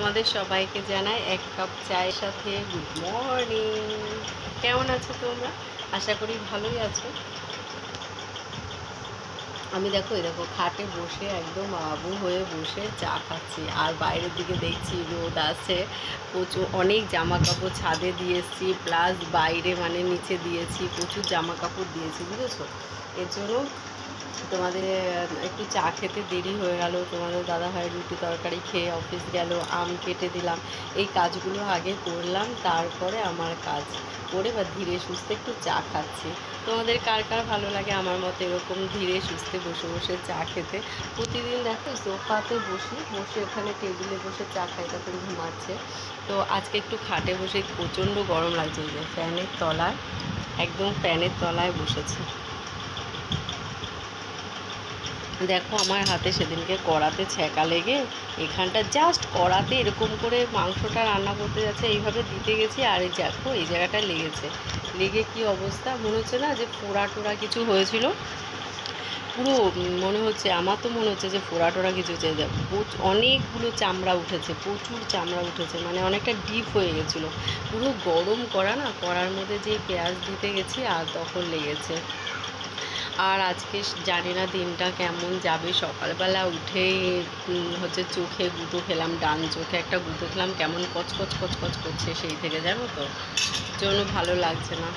তোমাদের সবাইকে জানাই এক কাপ চায়ের সাথে গুড মর্নিং। কেমন আছো তোমরা? আশা করি ভালোই আছো। আমি দেখো খাটে বসে একদম আবু হয়ে বসে চা খাচ্ছি, আর বাইরের দিকে দেখছি রোদ আছে প্রচুর। অনেক জামা কাপড় ছাদে দিয়েছি, প্লাস বাইরে মানে নিচে দিয়েছি, প্রচুর জামা কাপড় দিয়েছি, বুঝেছো? এর জন্য তোমাদের একটু চা খেতে দেরি হয়ে গেল। তোমাদের দাদাভাই রুটি তরকারি খেয়ে অফিস গেল, আম কেটে দিলাম। এই কাজগুলো আগে করলাম, তারপরে আমার কাজ করে বা ধীরে সুস্থে একটু চা খাচ্ছি। তোমাদের কার কার ভালো লাগে আমার মতো এরকম ধীরে সুস্থে বসে বসে চা খেতে? প্রতিদিন দেখো সোফাতে বসে এখানে টেবিলে বসে চা খাই, তখন ঘুমাচ্ছে। তো আজকে একটু খাটে বসে, প্রচণ্ড গরম লাগছে, যে ফ্যানের তলায়, একদম ফ্যানের তলায় বসেছে। দেখো আমার হাতে সেদিনকে কড়াতে ছ্যাঁকা লেগে, এখানটা জাস্ট কড়াতে এরকম করে মাংসটা রান্না করতে যাচ্ছে, এইভাবে দিতে গেছি, আর এই দেখো এই জায়গাটা লেগে কি অবস্থা, মনে হচ্ছে না যে পোড়া টোড়া কিছু হয়েছিল? পুরো মনে হচ্ছে, আমার তো মনে হচ্ছে যে পোড়া টোড়া কিছু হচ্ছে। অনেকগুলো চামড়া উঠেছে, প্রচুর চামড়া উঠেছে, মানে অনেকটা ডিপ হয়ে গেছিলো। পুরো গরম কড়া না, কড়ার মধ্যে যে পেঁয়াজ দিতে গেছি আর তখন লেগেছে। আর আজকে জানি না দিনটা কেমন যাবে। সকালবেলা উঠেই হচ্ছে চোখে গুঁতো খেলাম, ডান চোখে একটা গুঁতো খেলাম, কেমন কচকচ কচকচ করছে সেই থেকে, জানো তো, জন্য ভালো লাগছে না।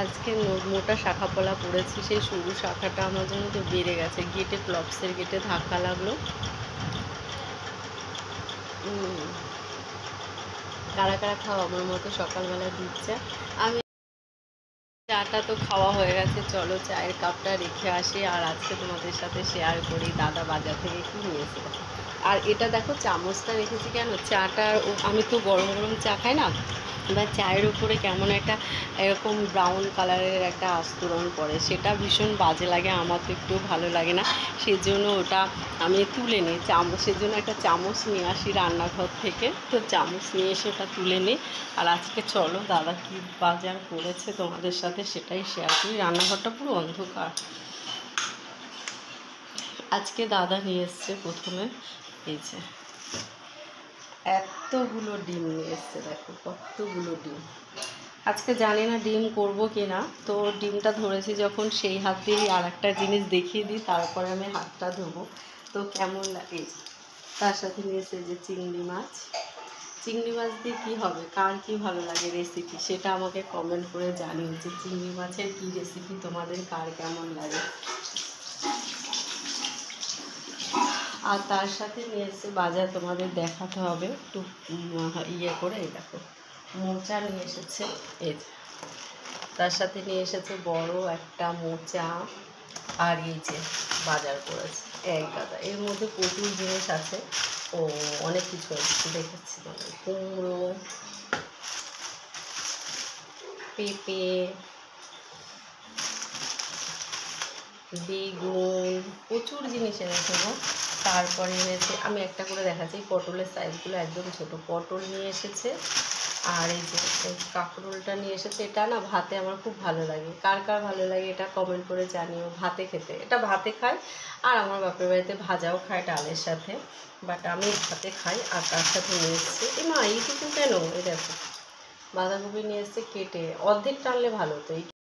আজকে মোটা শাখা পলা পড়েছি, সেই সরু শাখাটা আমার জন্য তো বেড়ে গেছে। গেটে ক্লপসের গেটে ধাক্কা লাগলো। কারা কারা খাও আমার মতো সকালবেলা দুধ চা? আমি চাটা তো খাওয়া হয়ে গেছে, চলো চায়ের কাপটা রেখে আসি, আর আজকে তোমাদের সাথে শেয়ার করি দাদা বাজার থেকে কী নিয়েছে। আর এটা দেখো চামচটা রেখেছি কেন, চাটা আমি তো গরম গরম চা খাই না, এবার চায়ের উপরে কেমন একটা এরকম ব্রাউন কালারের একটা আস্তরণ পড়ে, সেটা ভীষণ বাজে লাগে, আমার তো একটু ভালো লাগে না। সেজন্য ওটা আমি তুলে নিই, সেজন্য একটা চামচ নিয়ে আসি রান্নাঘর থেকে, তো চামচ নিয়ে এসে ওটা তুলে নিই। আর আজকে চলো দাদা কী বাজার করেছে তোমাদের সাথে সেটাই শেয়ার করি। রান্নাঘরটা পুরো অন্ধকার। আজকে দাদা নিয়ে এসছে প্রথমে এই যে এতগুলো ডিম নিয়ে এসছে, দেখো কতগুলো ডিম। আজকে জানি না ডিম করব কি না, তো ডিমটা ধরেছি যখন সেই হাত দিয়েই আর একটা জিনিস দেখিয়ে দিই, তারপরে আমি হাতটা ধোবো। তো কেমন লাগে, তার সাথে নিয়েছে যে চিংড়ি মাছ। চিংড়ি মাছ দিয়ে কী হবে, কার কী ভালো লাগে রেসিপি, সেটা আমাকে কমেন্ট করে জানিও যে চিংড়ি মাছের কী রেসিপি তোমাদের কার কেমন লাগে। আর তার সাথে নিয়ে এসে বাজার তোমাদের দেখাতে হবে একটু ইয়ে করে। এই দেখো মোচা নিয়ে এসেছে, এই তার সাথে নিয়ে এসেছে বড় একটা মোচা। আর এই যে বাজার করেছে এক গাদা, এর মধ্যে প্রচুর জিনিস আছে। ও অনেক কিছু আছে দেখেছি, মানে কুমড়ো, পেঁপে, বেগুন, প্রচুর জিনিস এনেছে গো। তারপরে এনেছে, আমি একটা করে দেখাচ্ছি, পটলের সাইজগুলো একদম ছোট পটল নিয়ে এসেছে। আর এই যে কাঁকরোলটা নিয়ে এসেছে, এটা না ভাতে আমার খুব ভালো লাগে, কার কার ভালো লাগে এটা কমেন্ট করে জানিও। ভাতে খেতে, এটা ভাতে খাই, আর আমার বাপের বাড়িতে ভাজাও খায় ডালের সাথে, বাট আমি ভাতে খাই। আর তার সাথে নিয়ে এসছে, মা এইটুকু কেন, এই দেখো বাঁধাকপি নিয়ে এসছে কেটে, অর্ধেক টানলে ভালো তো।